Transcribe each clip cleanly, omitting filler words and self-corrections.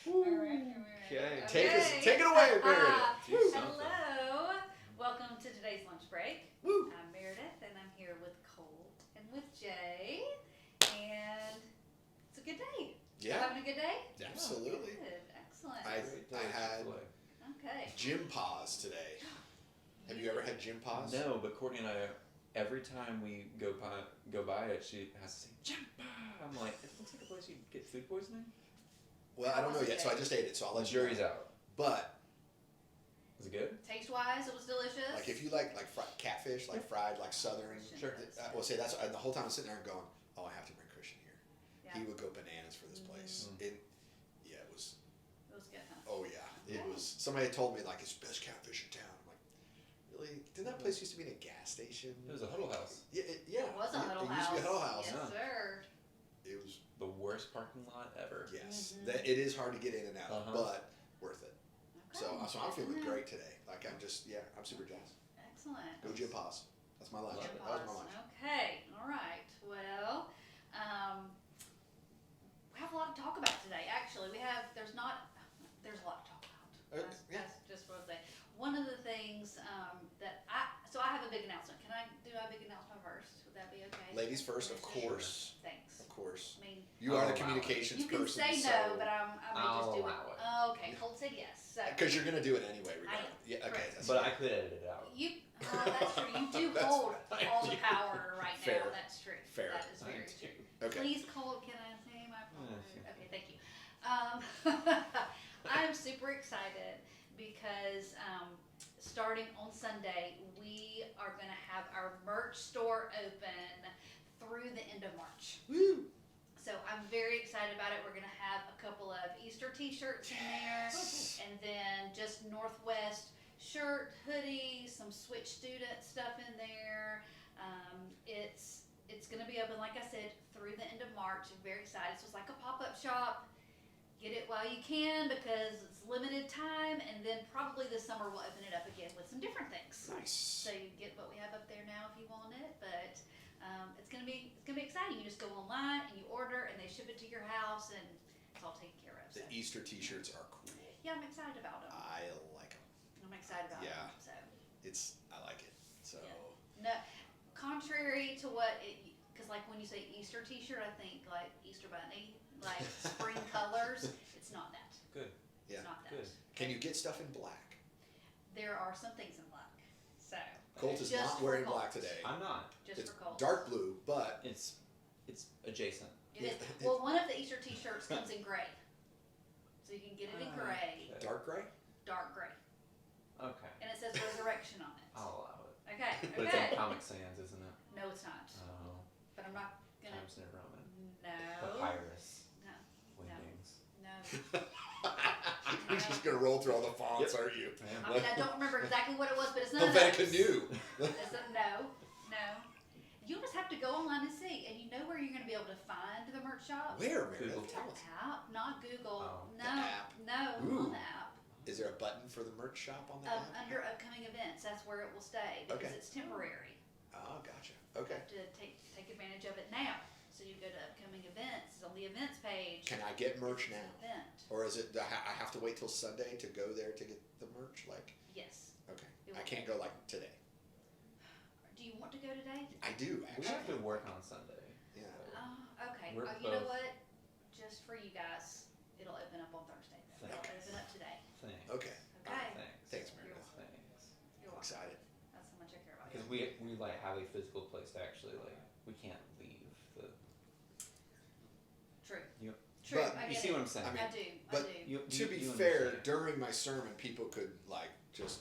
Okay. Take it away, Meredith. Hello. Welcome to today's lunch break. Woo. I'm Meredith, and I'm here with Colt and with Jay. And it's a good day. Yeah. Having a good day? Absolutely. Good. Excellent. I had Okay. gym pause today. Have you ever had gym pause? No, but Courtney and I, every time we go by it, she has to say gym pause. I'm like, it looks like a place you'd get food poisoning. Well, I don't know yet, so I just ate it, so I'll let you know. Jury's out. But Is it good? Taste-wise, it was delicious. like if you like catfish, like fried, like southern. Sure. Well, say that's the whole time I'm sitting there and going, oh, I have to bring Christian here. Yeah. He would go bananas for this place. Mm-hmm. It was. It was good, huh? Oh yeah, it was. Somebody had told me like it's the best catfish in town. I'm like, really? Didn't that place used to be in a gas station? It was a huddle house. Yeah, It was a huddle It house. used to be a huddle house. Yes, Yeah. sir. It was. The worst parking lot ever. Yes, Mhm. that it is hard to get in and out, Uh-huh. but worth it. Okay. So I'm feeling Yeah. great today. Like I'm super jazzed. Excellent. Go gym pause. That's my lunch. Love Gym it. That was my pause. lunch. Okay, all right. Well, we have a lot to talk about today. Actually, there's a lot to talk about. Yeah. That's just what I say. One of the things so I have a big announcement. Can I do a big announcement first? Would that be okay? Ladies first, of Permission? course. Thanks. Of course. I mean, You are the I'll allow it. communications you can person. say no, but I may I'll just do allow it. Oh, okay, Colt said yes. So Because you're gonna do it anyway, I regardless. am. Yeah. Okay. Correct. That's But fine. I could edit it out. that's true. You do That's hold fine. all the power right Fair. now. That's true. Fair. That is I very do. true. Okay. Please, Colt, can I say my apology? sure. Okay, thank you. I'm super excited because starting on Sunday, we are going to have our merch store open through the end of March. Woo. So I'm very excited about it. We're going to have a couple of Easter t-shirts in there, and then just Northwest shirt, hoodie, some Switch student stuff in there. It's going to be open, like I said, through the end of March. I'm very excited. So it's like a pop-up shop. Get it while you can because it's limited time, and then probably this summer we'll open it up again with some different things. Nice. So you get what we have up there now if you want it, but it's gonna be exciting. You just go online and you order, and they ship it to your house, and it's all taken care of. So. The Easter T-shirts are cool. Yeah, I'm excited about them. I like them. I'm excited about Yeah. them. So I like it. So. no, contrary to what because like when you say Easter T-shirt, I think like Easter Bunny, like spring colors. It's not that. Good. Yeah. It's not that. Good. Can you get stuff in black? There are some things in black. So Colt is Just not for wearing Colt. black today. I'm not. just It's for Colt. dark blue, but It's adjacent. It is. Well, one of the Easter T-shirts comes in gray, so you can get it in gray, Okay. dark gray. dark gray, Okay. and it says Resurrection on it. I'll allow it. Okay. But it's in Okay. Comic Sans, isn't it? No, it's not. Oh. But I'm not gonna. Times New Roman. No. Papyrus. No. Wingdings. No. You're just gonna roll through all the fonts, aren't you? I mean, I don't remember exactly what it was, but it's none of Helvetica those. New. No. You'll just have to go online and see, and you know where you're going to be able to find the merch shop. Where, Google. Meredith? Tell us. App, not Google. Oh. No, The app. no, Ooh. on the app. Is there a button for the merch shop on that? app? Under upcoming events, that's where it will stay because Okay. it's temporary. Oh, gotcha. You Okay. have to take advantage of it now. So you go to upcoming events. It's on the events page. Can I get merch It's now? an event. Or is it I have to wait till Sunday to go there to get the merch? Like, Yes. okay, It I will can't be. go like today. Do you want to go today? I do We actually. have to work on Sunday. Yeah. Okay. We're You know both- what? Just for you guys, it'll open up on Thursday. It'll Okay. open up today. Thanks. Okay. Okay. Thanks, You're Meredith. welcome. Thanks. You're welcome. Excited. That's how much I care about you. Because we like have a physical place to actually we can't leave the. True. You, True. But I you get see it. what I'm saying? I mean, I do. but I do. You, To be you fair, understand. during my sermon, people could like just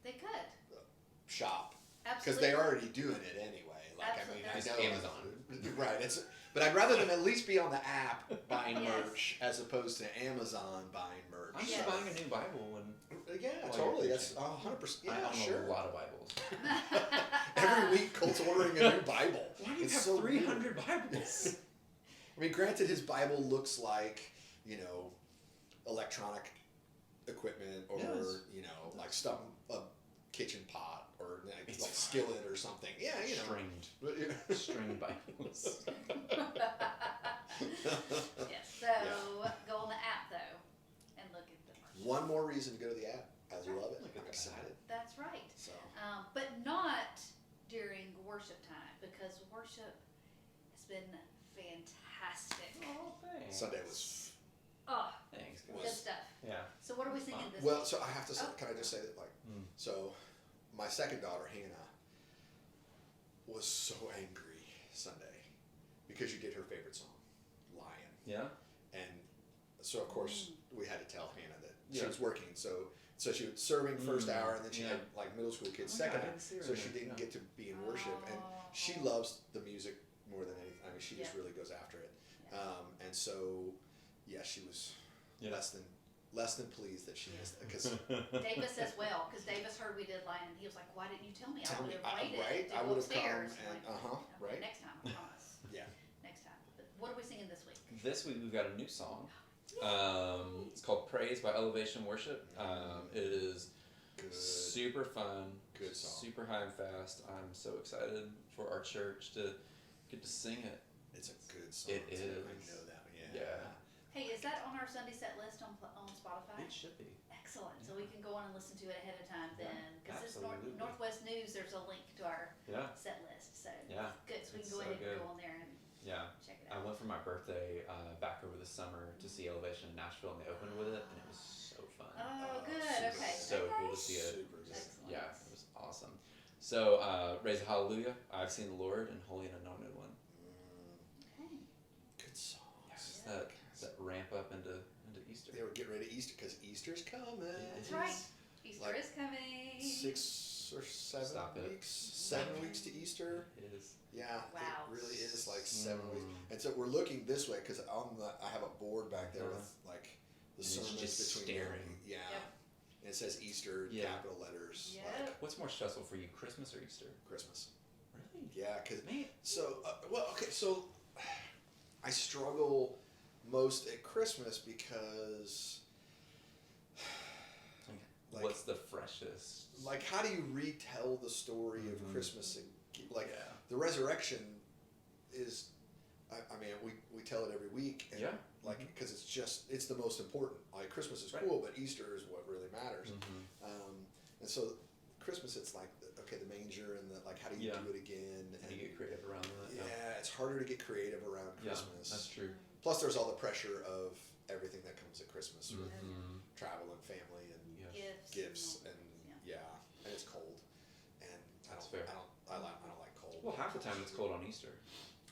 They could. shop because Absolutely. they're already doing it anyway. Like Absolutely. I It's know Amazon. right? It's but I'd rather them at least be on the app buying Yes. merch as opposed to Amazon buying merch. I'm Yes. just buying a new Bible and Yeah, While totally. you're That's preaching. 100%. I Yeah, own sure. a lot of Bibles. Every week, Colt's ordering a new Bible. Why do you It's have so 300 Bibles? I mean, granted, his Bible looks like electronic equipment or Yes. like stuff a kitchen pot or like It's skillet or something. Yeah, Stringed. But, yeah. Stringed Bibles. yes. So go on the app though. more reason to go to the app. I love it. Look at I'm that. excited. That's right. So But not during worship time, because worship has been fantastic. Oh, thanks. Sunday was. Oh, Thanks, good guys. stuff. Yeah. So what are we singing this Well, week? so I have to say, Oh. can I just say that, like, Mm. so my second daughter, Hannah, was so angry Sunday because you did her favorite song, Lion. Yeah. And so, of course, we had to tell Hannah that she Yeah. was working. So she was serving first hour, and then she Yeah. had, like, middle school kids Oh my God, second I hour. didn't see her So in she there. didn't Yeah. get to be in worship. And she Oh. loves the music more than anything. I mean, she just Yeah. really goes after it. Yeah. And so, yeah, she was Yeah. less than pleased that she missed it. Because Davis as well, because Davis heard we did Lion, and he was like, "Why didn't you tell me? I would have waited right? to I go would have come upstairs." I'm and like, "Okay, right? next time, I promise. Yeah. Next time." But what are we singing this week? This week we've got a new song. It's called Praise by Elevation Worship. It is Good. super fun. Good song. Super high and fast. I'm so excited for our church to get to sing it. It's a good song. It too. is. I know that. Yeah. Yeah. Hey, is that on our Sunday set list on Spotify? It should be. Excellent. So we can go on and listen to it ahead of time Yeah, then, because it's absolutely. Northwest News. There's a link to our Yeah. set list. So Yeah. good. So we It's can go so ahead good. and go on there and Yeah. check it I out. went for my birthday back over the summer to see Elevation in Nashville, and they opened with it, and it was so fun. Oh, good. super Okay. So okay. cool to see it. Super good. Excellent. Yeah, it was awesome. So, raise a hallelujah. I've seen the Lord and Holy and Anointed One. Okay. Good songs. Yes, that ramp up into Easter. They were getting ready to Easter because Easter's coming. That's right. Easter Like is coming. 6 or 7 Stop it. weeks. 7 weeks to Easter. It is. Yeah, Wow. it really is like 7 weeks. Mm. And so we're looking this way because I have a board back there with like the And it's sermons just between staring. them. Yeah. Yep. And it says Easter, Yeah. capital letters, Yep. like What's more stressful for you, Christmas or Easter? Christmas. Really? Yeah, because Man. so so I struggle most at Christmas because like What's the freshest? like how do you retell the story of Mhm. Christmas? Like Yeah. the resurrection is, I mean we tell it every week. And Yeah. Like because it's the most important. Like Christmas is Right. cool, but Easter is what really matters. Mm-hmm. And so Christmas, it's like the manger and the like. How do you Yeah. do it again? How do you get creative around that? Yeah, it's harder to get creative around Yeah, Christmas. that's true. Plus, there's all the pressure of everything that comes at Christmas with Mm-hmm. travel and family and Yes. gifts and Yeah. and it's cold. And That's fair. I don't like cold. Well, half the time it's cold on Easter.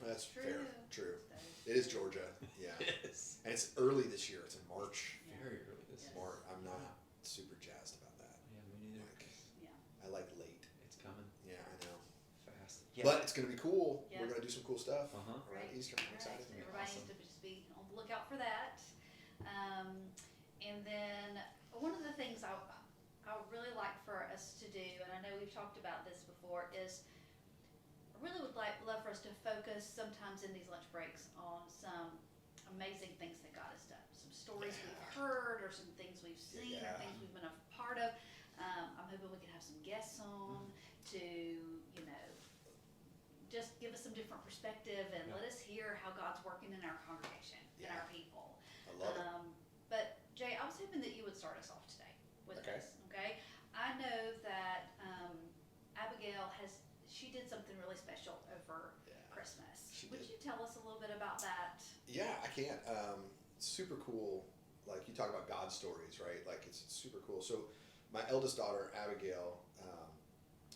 That's True. fair. True. That It is Georgia. Yeah. Yes. And it's early this year. It's in March. Very early this Yes. year. March. I'm not super jazzed about that. Yeah, me neither. Like, Yeah. I like late. It's coming Yeah, I know. fast. But it's gonna be cool. Yeah. We're gonna do some cool stuff Uh-huh. around Right. Easter. I'm All right. excited. So be everybody awesome. needs to just be on the lookout for that. And then one of the things I would really like for us to do, and I know we've talked about this before, is I really would love for us to focus sometimes in these lunch breaks on some amazing things that God has done, some stories we've heard, or some things we've seen, Yeah. or things we've been a part of. I'm hoping we can have some guests on to, just give us some different perspective and let us hear how God's working in our congregation, in Yeah. our people. I love it. But Jay, I was hoping that you would start us off today with Okay. this. Okay, I know that Abigail she did something really special over Yeah. Christmas. She Would did. you tell us a little bit about that? Yeah, I can. Super cool. Like you talk about God stories, right? Like it's super cool. So my eldest daughter, Abigail,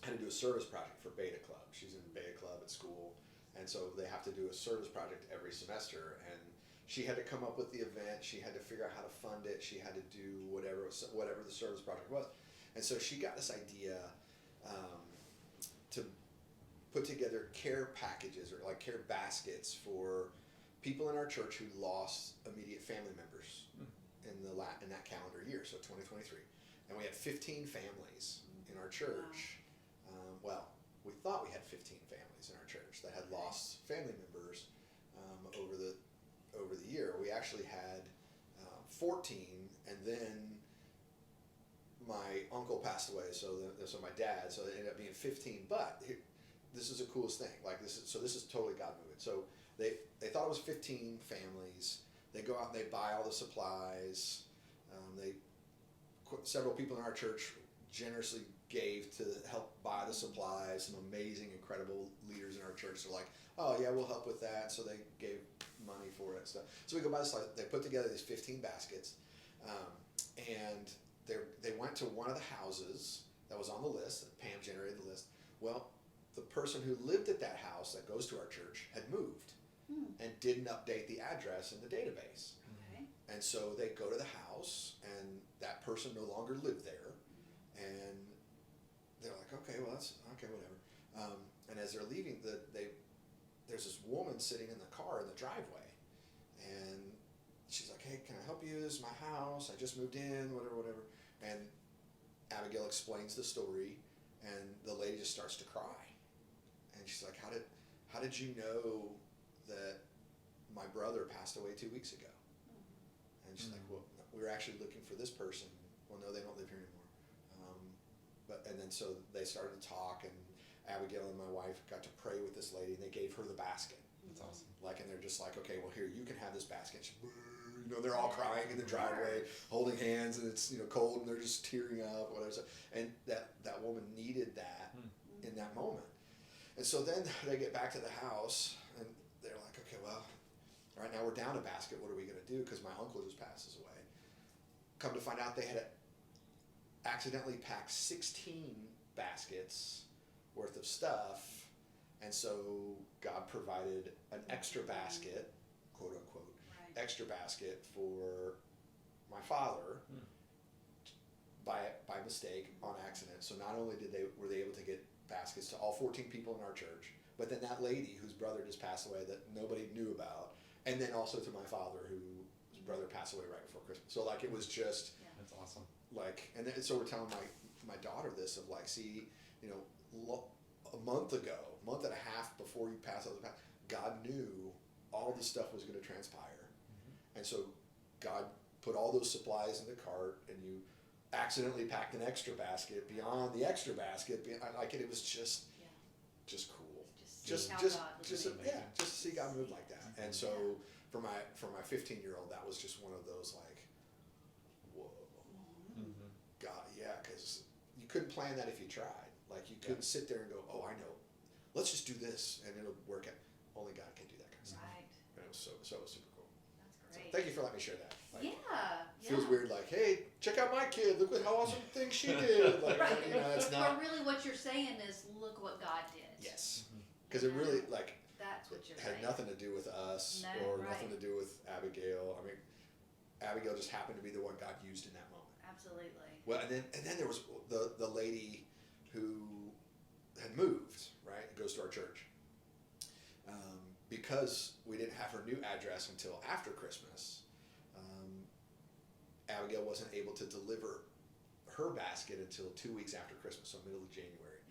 had to do a service project for Beta Club. She's in Beta Club at school. And so they have to do a service project every semester. And she had to come up with the event. She had to figure out how to fund it. She had to do whatever the service project was. And so she got this idea to put together care packages or like care baskets for people in our church who lost immediate family members in that calendar year, so 2023. And we had 15 families in our church. Well, we thought we had 15 families in our church that had lost family members over the year. We actually had 14, and then my uncle passed away, so my dad, so it ended up being 15. But this is the coolest thing. Like this is totally God moving. So they thought it was 15 families. They go out and they buy all the supplies. They several people in our church generously gave to help buy the supplies. Some amazing, incredible leaders in our church are like, oh yeah, we'll help with that. So they gave money for it and stuff. So we go buy this. They put together these 15 baskets, and they went to one of the houses that was on the list. Pam generated the list. Well, the person who lived at that house that goes to our church had moved and didn't update the address in the database. Okay. And so they go to the house, and that person no longer lived there. And they're like, okay, well, that's okay, whatever. And as they're leaving, there's this woman sitting in the car in the driveway, and she's like, hey, can I help you? This is my house. I just moved in, whatever. And Abigail explains the story, and the lady just starts to cry. And she's like, how did you know that my brother passed away 2 weeks ago? And she's like, well, we were actually looking for this person. Well, no, they don't live here anymore. And then so they started to talk, and Abigail and my wife got to pray with this lady, and they gave her the basket. That's awesome. And they're just like, okay, well, here, you can have this basket. She, they're all crying in the driveway, holding hands, and it's, cold, and they're just tearing up, whatever. And that woman needed that in that moment. And so then they get back to the house, and they're like, okay, well, all right, now we're down a basket. What are we going to do? Because my uncle just passes away. Come to find out, they had accidentally packed 16 baskets worth of stuff, and so God provided an extra basket, quote unquote, extra basket for my father by mistake, on accident. So not only were they able to get baskets to all 14 people in our church, but then that lady whose brother just passed away that nobody knew about, and then also to my father whose brother passed away right before Christmas. So it was just That's awesome. and then, so we're telling my daughter this of see, a month and a half before you pass out, God knew all this stuff was going to transpire, and so God put all those supplies in the cart, and you accidentally packed an extra basket beyond the extra basket. It was just cool. Just to see God move like that. And so for my 15-year-old, that was just one of those whoa, God, yeah, because you couldn't plan that if you tried. You couldn't sit there and go, oh, I know, let's just do this and it'll work out. Only God can do that kind of stuff. Right. And it was so super cool. That's So great. thank you for letting me share that. Yeah. Feels weird. Hey, check out my kid. Look what how awesome things she did. It's not. But really, what you're saying is, look what God did. Yes. Because it really That's what you're had saying. nothing to do with us nothing to do with Abigail. I mean, Abigail just happened to be the one God used in that moment. Absolutely. Well, and then there was the lady who had moved, right? It goes to our church. Because we didn't have her new address until after Christmas, Abigail wasn't able to deliver her basket until 2 weeks after Christmas, so middle of January.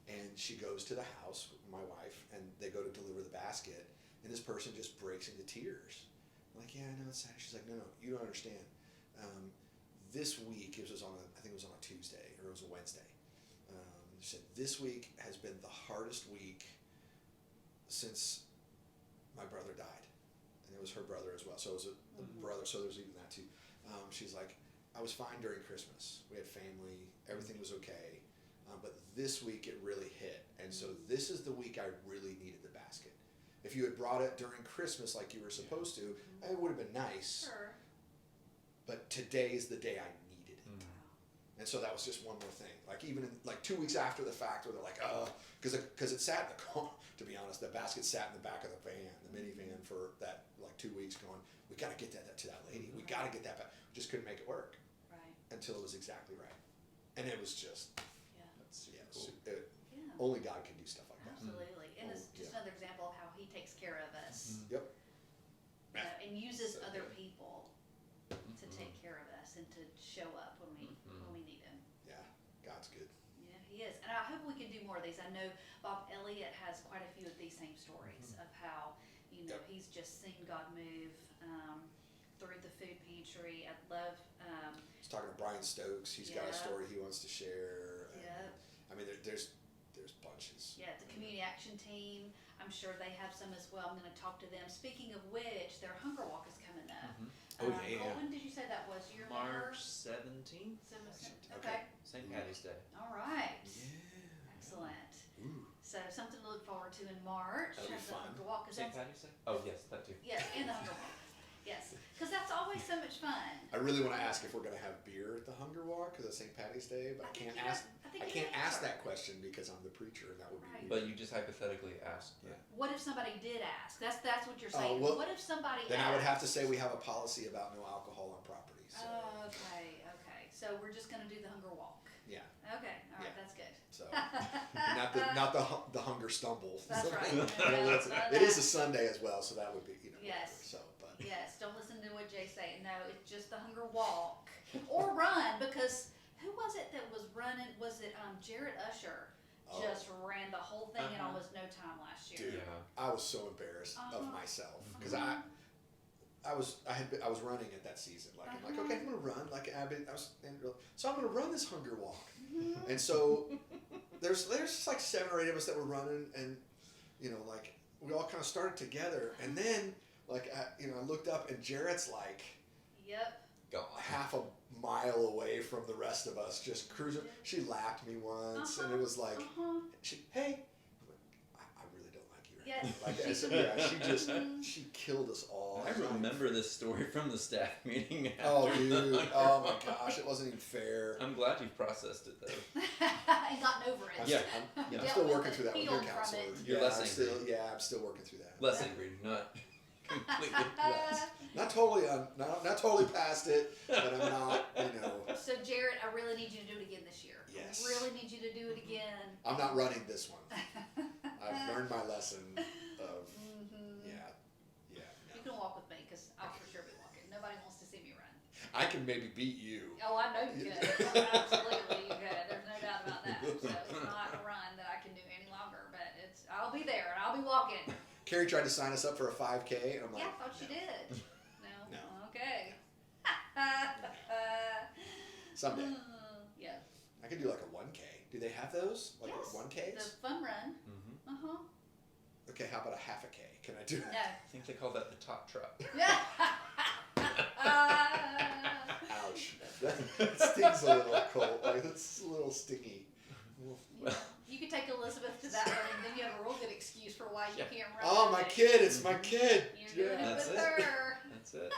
And she goes to the house with my wife, and they go to deliver the basket, and this person just breaks into tears. I'm like, yeah, I know it's sad. She's like, no, you don't understand. This week, I think it was on a Tuesday, or it was a Wednesday. She said, this week has been the hardest week since my brother died. And it was her brother as well. So it was a brother, so there's even that too. She's like, I was fine during Christmas. We had family, everything was okay. But this week it really hit. And so this is the week I really needed the basket. If you had brought it during Christmas like you were supposed to, it would have been nice. Sure. But today is the day I needed it. And so that was just one more thing. Even in, 2 weeks after the fact, where they're like, because it sat in the car. To be honest, the basket sat in the back of the van, the minivan, for that 2 weeks. Going, we got to get that to that lady. We got to get that back. We just couldn't make it work. Right. Until it was exactly right, and it was just Cool. Only God can do stuff like that. Absolutely. And it's just another example of how He takes care of us. Yep. And uses So other good. people to take care of us and to show up when we need Him. Yeah, God's good. Yeah, He is. And I hope we can do more of these. I know Bob Elliott has quite a few of these same stories of how, he's just seen God move through the food pantry. I love... I was talking to Brian Stokes. He's got a story he wants to share. Yeah. I mean, there's bunches. Yeah, the community action team. I'm sure they have some as well. I'm going to talk to them. Speaking of which, their hunger walk is coming up. Oh, yeah. When did you say that was? You remember? March 17th. 17th. Okay. St. Patty's Day. All right. Yeah. Excellent. Ooh. So something to look forward to in March. That'll be Have the fun. Hunger Walk, 'cause St. that's Patty's Day? Oh, yes, that too. yes, and the Hunger Walk. Yes, because that's always so much fun. I really want to ask if we're going to have beer at the Hunger Walk because it's St. Patty's Day, but I think can't you ask. have- I think I you can't have ask to. that question because I'm the preacher, and that would be. Right. weird. But you just hypothetically asked. Yeah. What if somebody did ask? That's what you're Oh, saying. well, What if somebody Then asked? I would have to say we have a policy about no alcohol on property. So Oh, okay. So we're just gonna do the Hunger Walk. yeah, Okay. All right. Yeah. That's good. so not the hunger stumble. That's right. Well, Yeah, it is a Sunday as well, so that would be Yes. whatever, so but Yes, don't listen to what Jay's saying. No, it's just the Hunger Walk or run, because who was it that was running? Was it Jared Usher? Oh. Just ran the whole thing in Uh-huh. almost no time last year. Dude, Yeah. I was so embarrassed of Uh-huh. myself because Uh-huh. I was running at that season. Like I'm like, Uh-huh. okay, I'm gonna run. Like so I'm gonna run this Hunger Walk. Mhm. And so there's just like 7 or 8 of us that were running, and like we all kind of started together, and then like I looked up, and Jarrett's like Yep. God. half a mile away from the rest of us, just cruising. She lapped me once, and it was like, Uh-huh. hey. I really don't like you right Yes. now. Like, She's she killed us all. I remember this story from the staff meeting. Oh, after dude. the- Oh, my gosh. It wasn't even fair. I'm glad you've processed it, though. And gotten over it. Yeah. I'm Dealt still with working it, through that with your healed from counselor. it. You're yeah, less I'm angry. still, I'm still working through that. Less angry, not completely. Yes. Not totally not totally past it, but I'm not, So Jared, I really need you to do it again this year. Yes. I really need you to do it again. I'm not running this one. I've learned my lesson of, Mhm. yeah. You No. can walk with me, because I'll for sure be walking. Nobody wants to see me run. I can maybe beat you. Oh, I know you could. Absolutely, you could. There's no doubt about that. So it's not a run that I can do any longer, but I'll be there and I'll be walking. Carrie tried to sign us up for a 5K, and I'm like, Yeah, I thought you no. did. No? No. Okay. Someday. Yeah. I could do like a 1K. Do they have those? Like Yes. 1Ks? The fun run. Mm-hmm. Uh-huh. Okay, how about a half a K? Can I do No. I think they call that the top truck. Ouch. That stings a little, Colt. Like, that's a little stingy. Yeah. You could take Elizabeth to that one, and then you have a real good excuse for why you Yeah. can't run. Oh, my kid. It's my kid. You're doing Yeah. it That's with it. her. That's it.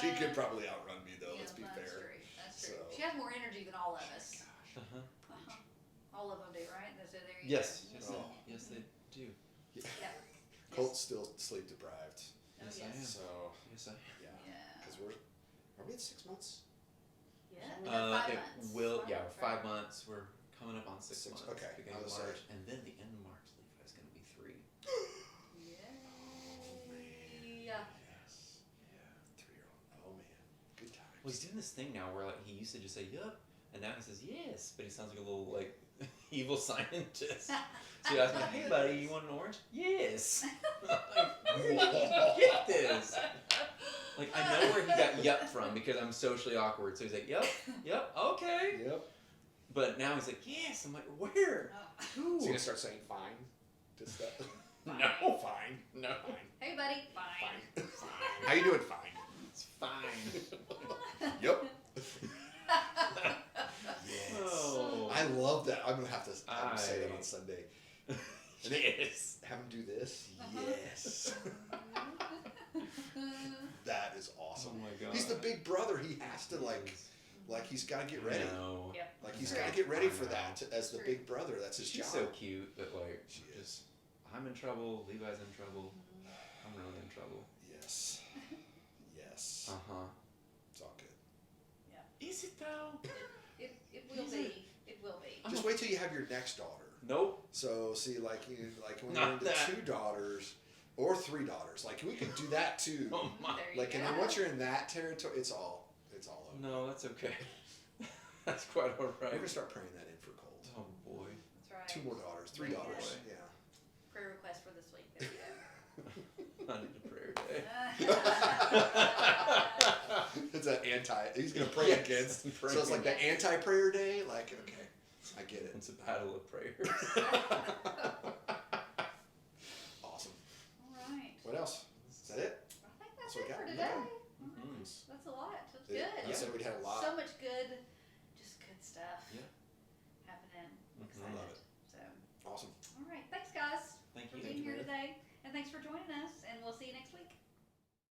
She could probably outrun me, though. Yeah, Let's be that's fair. True. That's true. So- She has more energy than all of us. Gosh. Uh-huh. Uh-huh. All of them do, right? So there you Yes. go. Yes, Oh. yes, they do. Yeah. Yeah. Colt's still sleep deprived. Oh, Yes, I yes. am. So, Yes, I am. yeah. Yeah. Because are we at 6 months? Yeah. We got 5 It months. will, Five yeah, months, 5 right? months. We're coming up on 6 Six, months. okay. Beginning I of was March. like- And then the end of March, Levi's going to be 3. Yay. Yes. Yeah. 3-year-old. Oh, man. Good times. Well, he's doing this thing now where like he used to just say yup, and now he says yes, but he sounds like a little like evil scientist. So he asked me, "Hey, buddy, you want an orange?" Yes. Like, where did you get this? Like I know where he got yup from because I'm socially awkward. So he's like, "Yup, yup, okay." Yep. But now he's like, "Yes." I'm like, "Where?" Oh. So you're going to start saying fine to stuff? No, Fine. no, Fine. Hey, buddy. Fine. Fine. How you doing? Fine. it's fine. Yep. Yes. Oh. I love that. I'm gonna have to say that I- on Sunday. Yes. Have him do this. Uh-huh. Yes. That is awesome. Oh my god. He's the big brother. He has to like he's got to get ready. No. Yep. Like he's True. got to get ready for I know. that as the True. big brother. That's his She's job. so cute that like She is. I'm in trouble, Levi's in trouble, I'm really in trouble. Yes. Yes. Uh-huh. It's all good. Is it though? It will Is be. It will be. I'm Just a- wait till you have your next daughter. Nope. So see, like when Not you're into that. 2 daughters or 3 daughters, like we could do that too. Oh my. There you Like, and go. then once you're in that territory, it's all over. No, that's okay. That's quite We're alright. gonna start praying that in for Colt. Oh boy. That's right. 2 more daughters, 3 Yeah. daughters. Yeah. Prayer request for this week. There you I need a prayer day. go. It's an anti. He's gonna pray Yes, against. I'm So it's like praying. the anti-prayer day. Like, okay, I get it. It's a battle of prayers. Awesome. All right. What else? Is that it? I think that's So we it got- for we today. got- All right. Mhm. That's a lot. That's Yeah. good. said, we'd had a lot. So much good, just good stuff. Yeah. Happening. Mhm. Excited. Love it. So, Awesome. all right. Thanks, guys, Thank for you. being Thank you, here Mary. today, and thanks for joining us. And we'll see you next week.